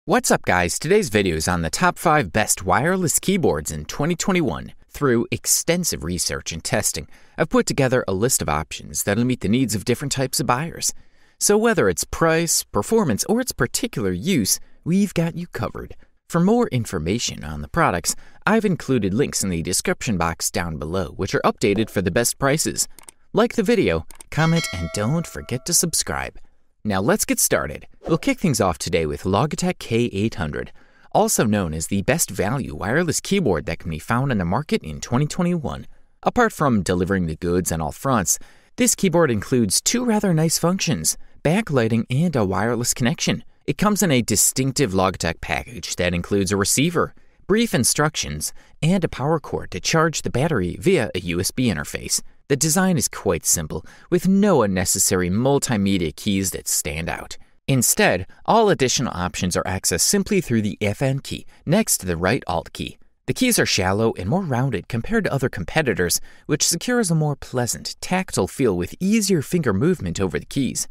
What's up, guys? Today's video is on the top 5 best wireless keyboards in 2021. Through extensive research and testing, I've put together a list of options that'll meet the needs of different types of buyers. So whether it's price, performance, or its particular use, we've got you covered. For more information on the products, I've included links in the description box down below, which are updated for the best prices. Like the video, comment, and don't forget to subscribe. Now let's get started. We'll kick things off today with Logitech K800, also known as the best value wireless keyboard that can be found on the market in 2021. Apart from delivering the goods on all fronts, this keyboard includes two rather nice functions: backlighting and a wireless connection. It comes in a distinctive Logitech package that includes a receiver, brief instructions, and a power cord to charge the battery via a USB interface. The design is quite simple, with no unnecessary multimedia keys that stand out. Instead, all additional options are accessed simply through the FN key next to the right Alt key. The keys are shallow and more rounded compared to other competitors, which secures a more pleasant, tactile feel with easier finger movement over the keys.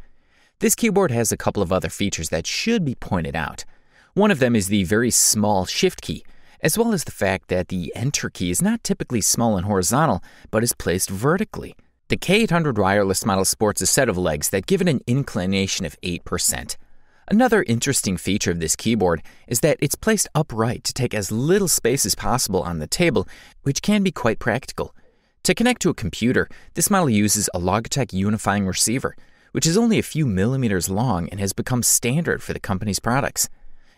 This keyboard has a couple of other features that should be pointed out. One of them is the very small Shift key, as well as the fact that the Enter key is not typically small and horizontal, but is placed vertically. The K800 wireless model sports a set of legs that give it an inclination of 8%. Another interesting feature of this keyboard is that it's placed upright to take as little space as possible on the table, which can be quite practical. To connect to a computer, this model uses a Logitech unifying receiver, which is only a few millimeters long and has become standard for the company's products.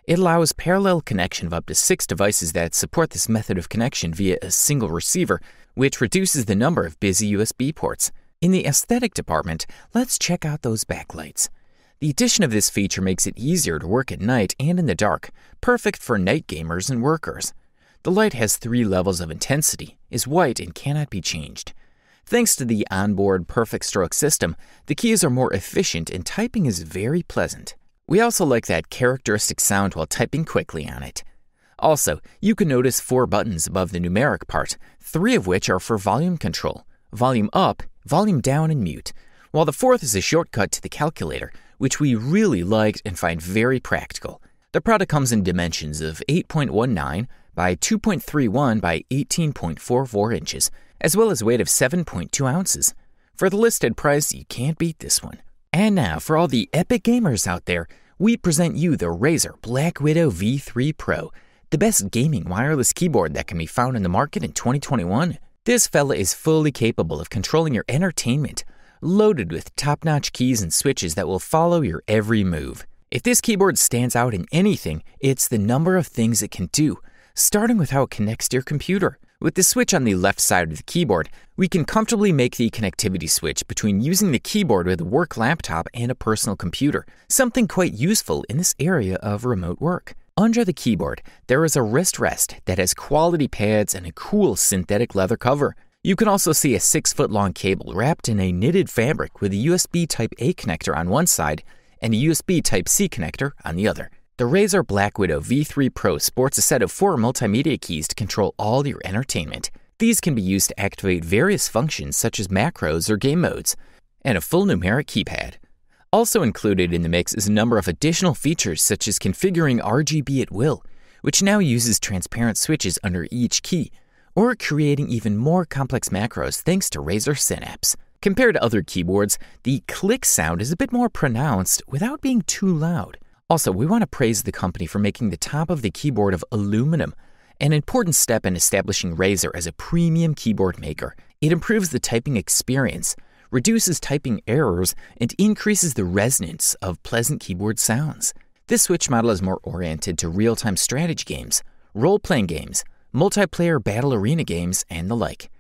It allows parallel connection of up to 6 devices that support this method of connection via a single receiver, which reduces the number of busy USB ports. In the aesthetic department, let's check out those backlights. The addition of this feature makes it easier to work at night and in the dark, perfect for night gamers and workers. The light has 3 levels of intensity, is white, and cannot be changed. Thanks to the onboard perfect stroke system, the keys are more efficient and typing is very pleasant. We also like that characteristic sound while typing quickly on it. Also, you can notice 4 buttons above the numeric part, 3 of which are for volume control: volume up, volume down, and mute, while the 4th is a shortcut to the calculator, which we really liked and find very practical. The product comes in dimensions of 8.19 by 2.31 by 18.44 inches, as well as weight of 7.2 ounces. For the listed price, you can't beat this one. And now, for all the epic gamers out there, we present you the Razer BlackWidow V3 Pro, the best gaming wireless keyboard that can be found in the market in 2021. This fella is fully capable of controlling your entertainment, loaded with top-notch keys and switches that will follow your every move. If this keyboard stands out in anything, it's the number of things it can do, starting with how it connects to your computer. With the switch on the left side of the keyboard, we can comfortably make the connectivity switch between using the keyboard with a work laptop and a personal computer, something quite useful in this area of remote work. Under the keyboard, there is a wrist rest that has quality pads and a cool synthetic leather cover. You can also see a 6-foot-long cable wrapped in a knitted fabric with a USB Type-A connector on one side and a USB Type-C connector on the other. The Razer BlackWidow V3 Pro sports a set of 4 multimedia keys to control all your entertainment. These can be used to activate various functions such as macros or game modes, and a full numeric keypad. Also included in the mix is a number of additional features such as configuring RGB at will, which now uses transparent switches under each key, or creating even more complex macros thanks to Razer Synapse. Compared to other keyboards, the click sound is a bit more pronounced without being too loud. Also, we want to praise the company for making the top of the keyboard of aluminum, an important step in establishing Razer as a premium keyboard maker. It improves the typing experience, reduces typing errors, and increases the resonance of pleasant keyboard sounds. This Switch model is more oriented to real-time strategy games, role-playing games, multiplayer battle arena games, and the like.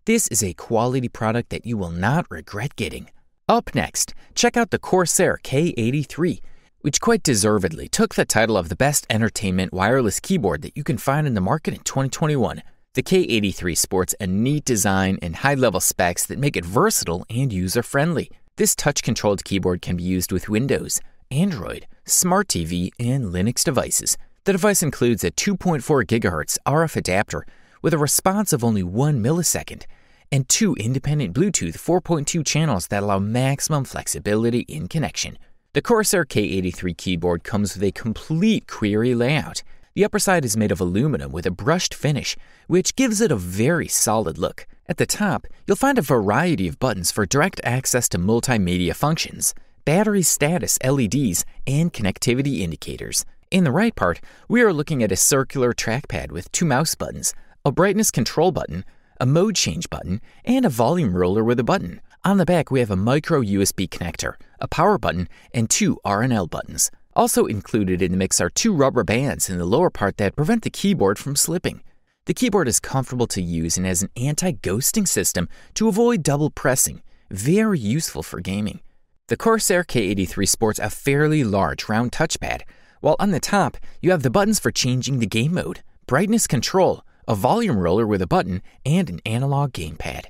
This is a quality product that you will not regret getting. Up next, check out the Corsair K83, which quite deservedly took the title of the best entertainment wireless keyboard that you can find in the market in 2021. The K83 sports a neat design and high-level specs that make it versatile and user-friendly. This touch-controlled keyboard can be used with Windows, Android, Smart TV, and Linux devices. The device includes a 2.4 GHz RF adapter with a response of only 1 millisecond and 2 independent Bluetooth 4.2 channels that allow maximum flexibility in connection. The Corsair K83 keyboard comes with a complete query layout. The upper side is made of aluminum with a brushed finish, which gives it a very solid look. At the top, you'll find a variety of buttons for direct access to multimedia functions, battery status LEDs, and connectivity indicators. In the right part, we are looking at a circular trackpad with 2 mouse buttons, a brightness control button, a mode change button, and a volume roller with a button. On the back, we have a micro USB connector, a power button, and 2 RNL buttons. Also included in the mix are 2 rubber bands in the lower part that prevent the keyboard from slipping. The keyboard is comfortable to use and has an anti-ghosting system to avoid double pressing, very useful for gaming. The Corsair K83 sports a fairly large round touchpad, while on the top, you have the buttons for changing the game mode, brightness control, a volume roller with a button, and an analog gamepad.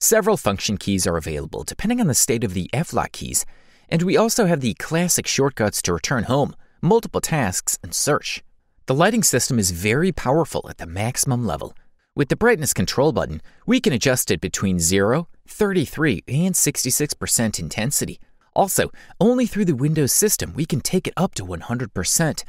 Several function keys are available depending on the state of the F-lock keys, and we also have the classic shortcuts to return home, multiple tasks, and search. The lighting system is very powerful at the maximum level. With the brightness control button, we can adjust it between 0, 33, and 66% intensity. Also, only through the Windows system we can take it up to 100%.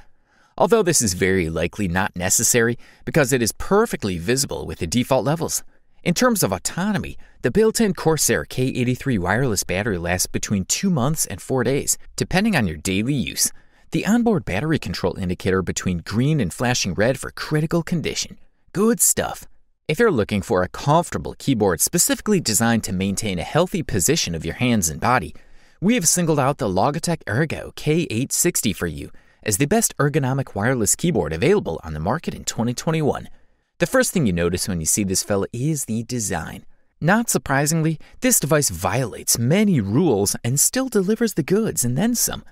Although this is very likely not necessary because it is perfectly visible with the default levels. In terms of autonomy, the built-in Corsair K83 wireless battery lasts between 2 months and 4 days, depending on your daily use. The onboard battery control indicator between green and flashing red for critical condition. Good stuff. If you're looking for a comfortable keyboard specifically designed to maintain a healthy position of your hands and body, we have singled out the Logitech Ergo K860 for you as the best ergonomic wireless keyboard available on the market in 2021. The first thing you notice when you see this fella is the design. Not surprisingly, this device violates many rules and still delivers the goods and then some.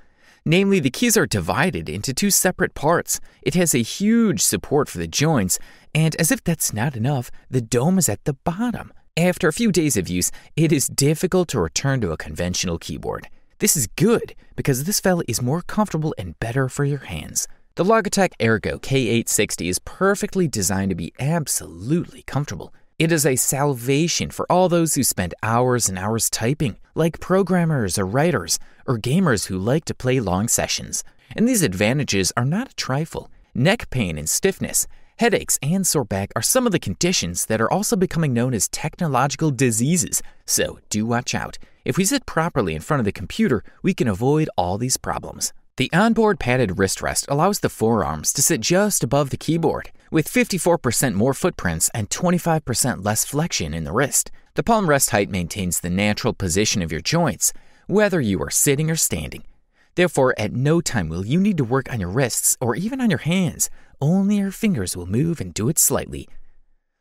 Namely, the keys are divided into 2 separate parts. It has a huge support for the joints, and as if that's not enough, the dome is at the bottom. After a few days of use, it is difficult to return to a conventional keyboard. This is good because this fella is more comfortable and better for your hands. The Logitech Ergo K860 is perfectly designed to be absolutely comfortable. It is a salvation for all those who spend hours and hours typing, like programmers or writers, or gamers who like to play long sessions. And these advantages are not a trifle. Neck pain and stiffness, headaches, and sore back are some of the conditions that are also becoming known as technological diseases, so do watch out. If we sit properly in front of the computer, we can avoid all these problems. The onboard padded wrist rest allows the forearms to sit just above the keyboard, with 54% more footprints and 25% less flexion in the wrist. The palm rest height maintains the natural position of your joints, whether you are sitting or standing. Therefore, at no time will you need to work on your wrists or even on your hands. Only your fingers will move and do it slightly.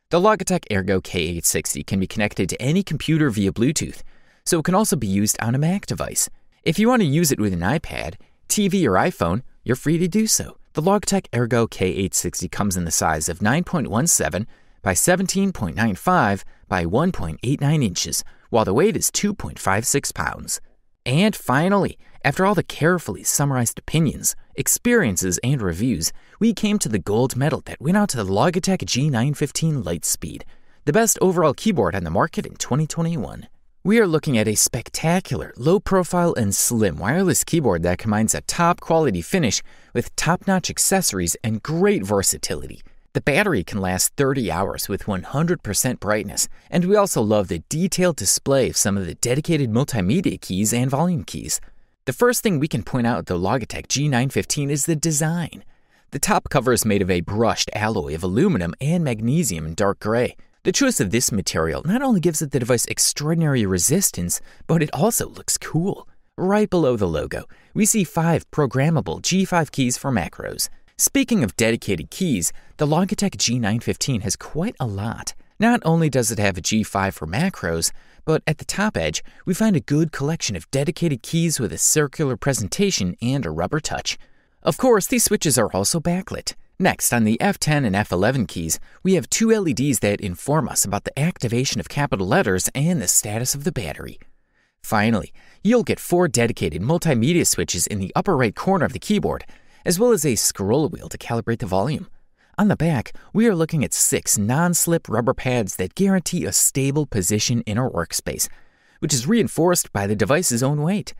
The Logitech Ergo K860 can be connected to any computer via Bluetooth, so it can also be used on a Mac device. If you want to use it with an iPad, TV, or iPhone, you're free to do so. The Logitech Ergo K860 comes in the size of 9.17 by 17.95 by 1.89 inches, while the weight is 2.56 pounds. And finally, after all the carefully summarized opinions, experiences, and reviews, we came to the gold medal that went out to the Logitech G915 Lightspeed, the best overall keyboard on the market in 2021. We are looking at a spectacular, low-profile, and slim wireless keyboard that combines a top-quality finish with top-notch accessories and great versatility. The battery can last 30 hours with 100% brightness, and we also love the detailed display of some of the dedicated multimedia keys and volume keys. The first thing we can point out at the Logitech G915 is the design. The top cover is made of a brushed alloy of aluminum and magnesium in dark gray. The choice of this material not only gives the device extraordinary resistance, but it also looks cool. Right below the logo, we see 5 programmable G5 keys for macros. Speaking of dedicated keys, the Logitech G915 has quite a lot. Not only does it have a G5 for macros, but at the top edge, we find a good collection of dedicated keys with a circular presentation and a rubber touch. Of course, these switches are also backlit. Next, on the F10 and F11 keys, we have 2 LEDs that inform us about the activation of capital letters and the status of the battery. Finally, you'll get 4 dedicated multimedia switches in the upper right corner of the keyboard, as well as a scroll wheel to calibrate the volume. On the back, we are looking at 6 non-slip rubber pads that guarantee a stable position in our workspace, which is reinforced by the device's own weight.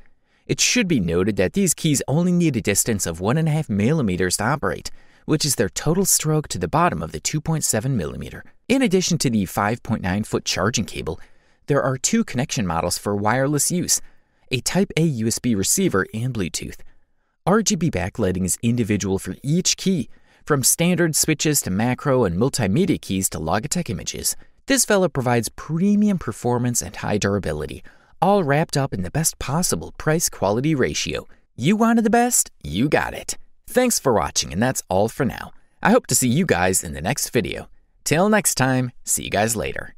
It should be noted that these keys only need a distance of 1.5 millimeters to operate, which is their total stroke to the bottom of the 2.7 millimeter. In addition to the 5.9-foot charging cable, there are 2 connection models for wireless use, a Type-A USB receiver and Bluetooth. RGB backlighting is individual for each key, from standard switches to macro and multimedia keys to Logitech images. This fella provides premium performance and high durability, all wrapped up in the best possible price-quality ratio. You wanted the best? You got it. Thanks for watching, and that's all for now. I hope to see you guys in the next video. Till next time, see you guys later.